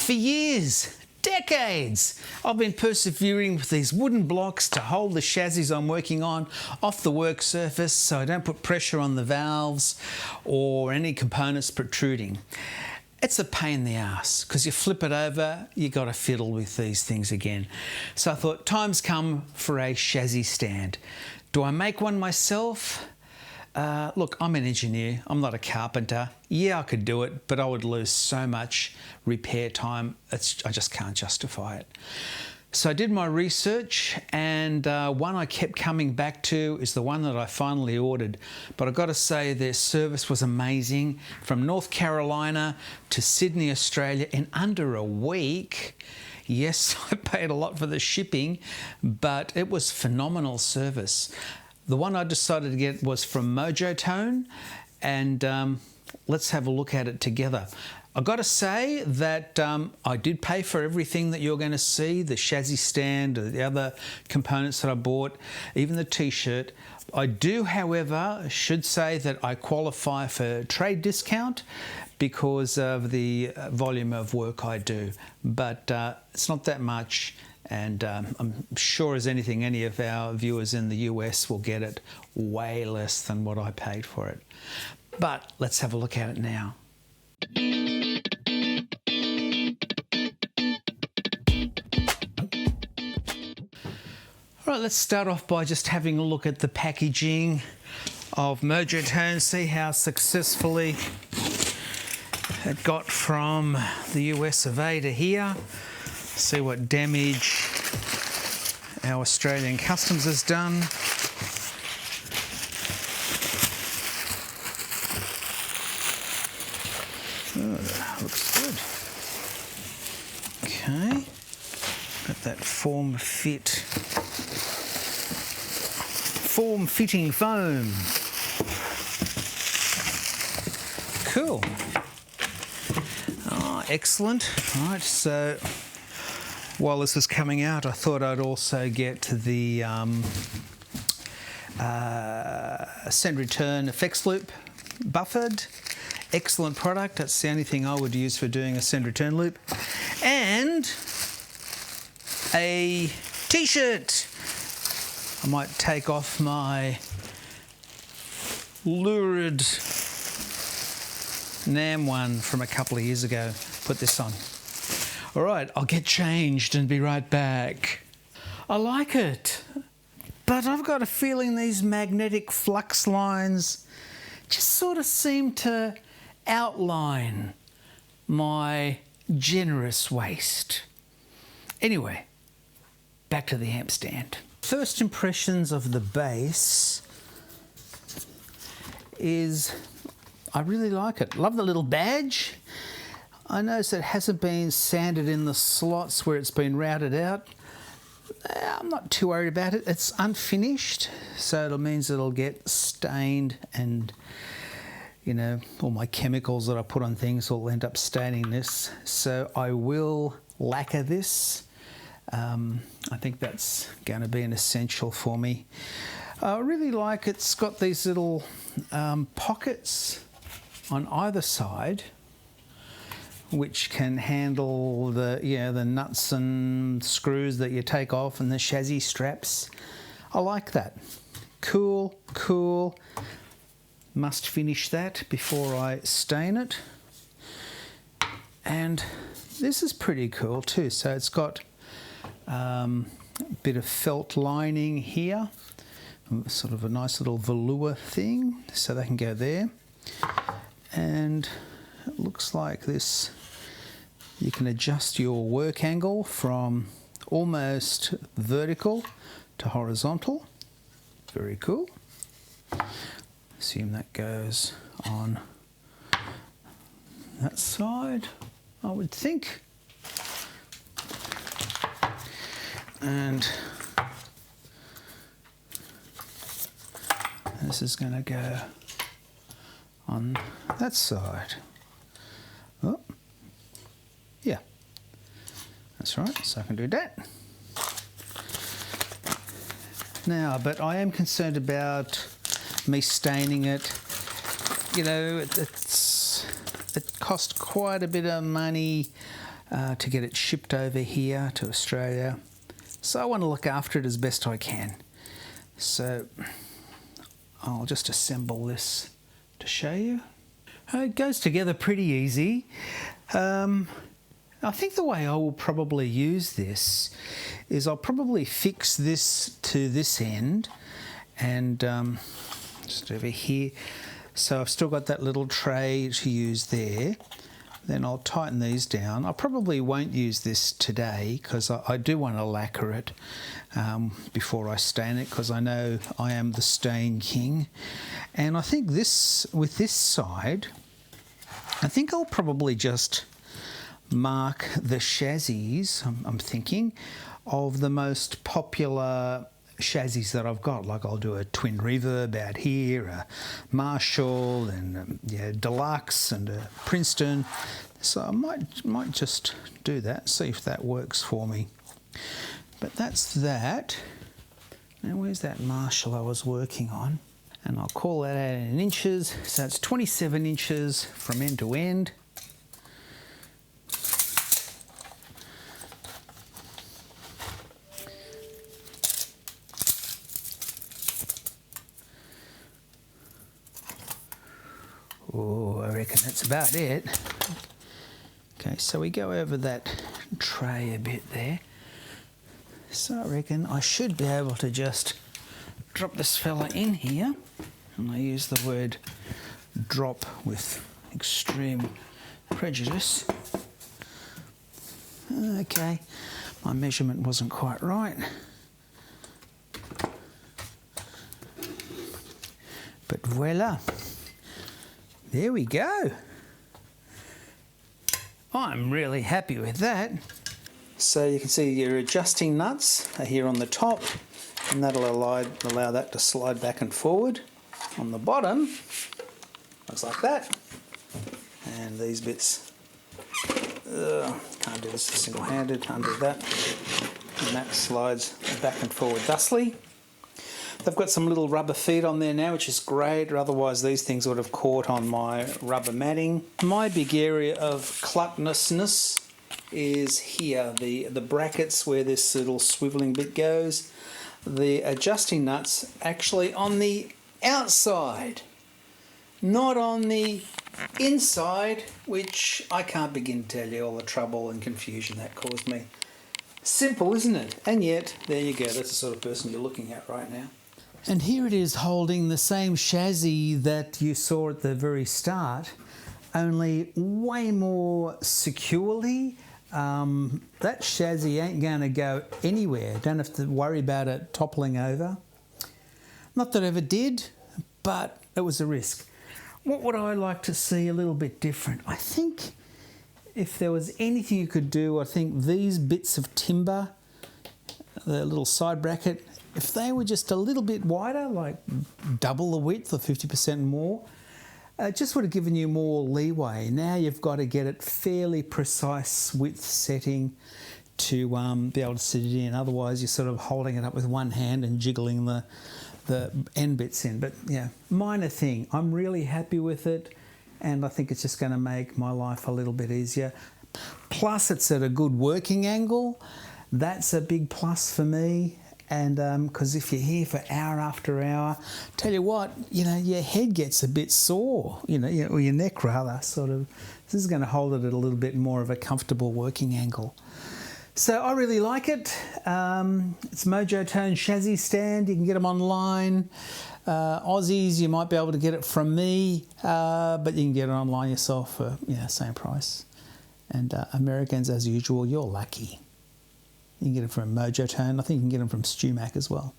For years, decades, I've been persevering with these wooden blocks to hold the chassis I'm working on off the work surface so I don't put pressure on the valves or any components protruding. It's a pain in the ass because you flip it over, you got to fiddle with these things again. So I thought, time's come for a chassis stand. Do I make one myself? Look, I'm an engineer, I'm not a carpenter. Yeah, I could do it, but I would lose so much repair time, I just can't justify it. So I did my research, and one I kept coming back to is the one that I finally ordered. But I've got to say, their service was amazing. From North Carolina to Sydney, Australia, in under a week. Yes, I paid a lot for the shipping, but it was phenomenal service. The one I decided to get was from Mojotone, and let's have a look at it together. I've got to say that I did pay for everything that you're going to see, the chassis stand, the other components that I bought, even the t-shirt. I do, however, should say that I qualify for trade discount because of the volume of work I do, but it's not that much. And I'm sure as anything, any of our viewers in the US will get it way less than what I paid for it. But let's have a look at it now. All right, let's start off by just having a look at the packaging of Mojotone, see how successfully it got from the US of A to here. See what damage our Australian customs has done. Oh, looks good. Okay, got that form-fitting foam. Cool. Oh, excellent. All right, so while this was coming out, I thought I'd also get the send return effects loop buffered. Excellent product. That's the only thing I would use for doing a send return loop. And a t-shirt. I might take off my lurid Nam one from a couple of years ago. Put this on. All right, I'll get changed and be right back. I like it, but I've got a feeling these magnetic flux lines just sort of seem to outline my generous waist. Anyway, back to the amp stand. First impressions of the bass is I really like it. Love the little badge. I notice it hasn't been sanded in the slots where it's been routed out. I'm not too worried about it. It's unfinished, so it means it'll get stained, and you know, all my chemicals that I put on things will end up staining this. So I will lacquer this. I think that's going to be an essential for me. I really like it's got these little pockets on either side, which can handle the nuts and screws that you take off and the chassis straps. I like that. Cool, cool. Must finish that before I stain it. And this is pretty cool too. So it's got a bit of felt lining here, sort of a nice little velour thing, so they can go there. And it looks like this. You can adjust your work angle from almost vertical to horizontal. Very cool. Assume that goes on that side, I would think. And this is going to go on that side. Oh, yeah, that's right, so I can do that. Now, but I am concerned about me staining it. You know, it cost quite a bit of money to get it shipped over here to Australia. So I want to look after it as best I can. So I'll just assemble this to show you. It goes together pretty easy. I think the way I will probably use this is I'll probably fix this to this end and just over here. So I've still got that little tray to use there. Then I'll tighten these down. I probably won't use this today because I do want to lacquer it before I stain it, because I know I am the stain king. And I think this, with this side, I think I'll probably just mark the chassis, I'm thinking, of the most popular chassis that I've got. Like I'll do a twin reverb out here, a Marshall, and Deluxe, and a Princeton. So I might just do that, see if that works for me. But that's that. Now where's that Marshall I was working on? And I'll call that out in inches. So it's 27 inches from end to end. Oh, I reckon that's about it. Okay, so we go over that tray a bit there. So I reckon I should be able to just drop this fella in here. And I use the word drop with extreme prejudice. Okay, my measurement wasn't quite right. But voila. There we go. I'm really happy with that. So you can see your adjusting nuts are here on the top, and that'll allow that to slide back and forward. On the bottom, looks like that. And these bits, can't do this single-handed, undo that. And that slides back and forward thusly. They've got some little rubber feet on there now, which is great, or otherwise these things would have caught on my rubber matting. My big area of clucklessness is here, the brackets where this little swivelling bit goes. The adjusting nuts actually on the outside, not on the inside, which I can't begin to tell you all the trouble and confusion that caused me. Simple, isn't it? And yet, there you go, that's the sort of person you're looking at right now. And here it is holding the same chassis that you saw at the very start, only way more securely. That chassis ain't going to go anywhere. Don't have to worry about it toppling over. Not that I ever did, but it was a risk. What would I like to see a little bit different? I think if there was anything you could do, I think these bits of timber, the little side bracket, if they were just a little bit wider, like double the width or 50% more, it just would have given you more leeway. Now you've got to get it fairly precise width setting to be able to sit it in. Otherwise, you're sort of holding it up with one hand and jiggling the end bits in. But yeah, minor thing. I'm really happy with it, and I think it's just going to make my life a little bit easier. Plus, it's at a good working angle. That's a big plus for me. And because if you're here for hour after hour, tell you what, your head gets a bit sore, or your neck rather, sort of. This is going to hold it at a little bit more of a comfortable working angle. So I really like it. It's Mojotone chassis stand. You can get them online. Aussies, you might be able to get it from me, but you can get it online yourself for same price. And Americans, as usual, you're lucky. You can get it from Mojotone. I think you can get them from StewMac as well.